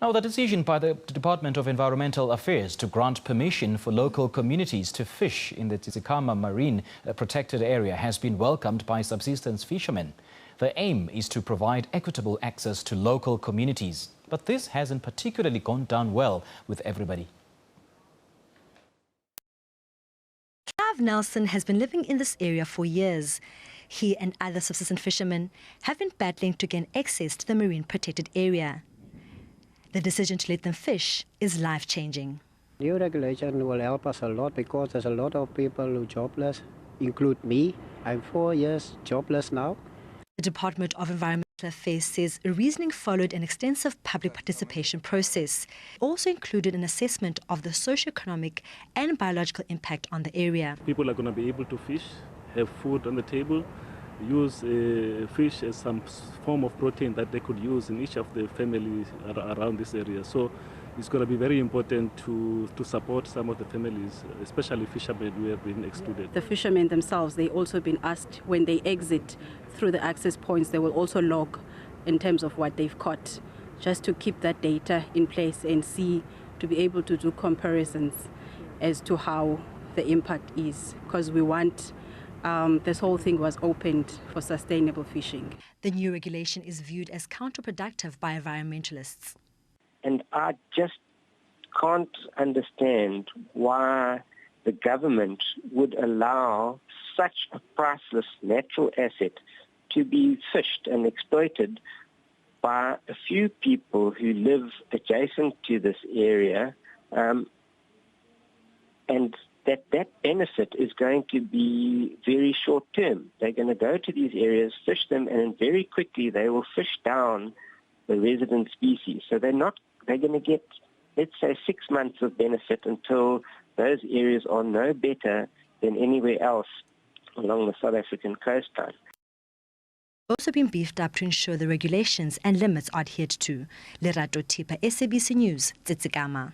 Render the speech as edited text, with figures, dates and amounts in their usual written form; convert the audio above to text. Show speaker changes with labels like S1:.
S1: Now, the decision by the Department of Environmental Affairs to grant permission for local communities to fish in the Tsitsikamma Marine Protected Area has been welcomed by subsistence fishermen. The aim is to provide equitable access to local communities. But this hasn't particularly gone down well with everybody.
S2: Clive Nelson has been living in this area for years. He and other subsistence fishermen have been battling to gain access to the marine protected area. The decision to let them fish is life-changing.
S3: New regulation will help us a lot because there's a lot of people who are jobless, include me. I'm 4 years jobless now.
S2: The Department of Environmental Affairs says reasoning followed an extensive public participation process. It also included an assessment of the socio-economic and biological impact on the area.
S4: People are going to be able to fish, have food on the table, use fish as some form of protein that they could use in each of the families around this area. So it's going to be very important to support some of the families, especially fishermen who have been excluded.
S5: The fishermen themselves, they also been asked when they exit through the access points, they will also log in terms of what they've caught, just to keep that data in place and see, to be able to do comparisons as to how the impact is, because we want this whole thing was opened for sustainable fishing.
S2: The new regulation is viewed as counterproductive by environmentalists.
S6: And I just can't understand why the government would allow such a priceless natural asset to be fished and exploited by a few people who live adjacent to this area, and that benefit is going to be very short term. They're going to go to these areas, fish them, and then very quickly they will fish down the resident species. So they're going to get, let's say, 6 months of benefit until those areas are no better than anywhere else along the South African coastline.
S2: Also been beefed up to ensure the regulations and limits are adhered to. Lerato Tipa, SABC News, Tsitsikamma.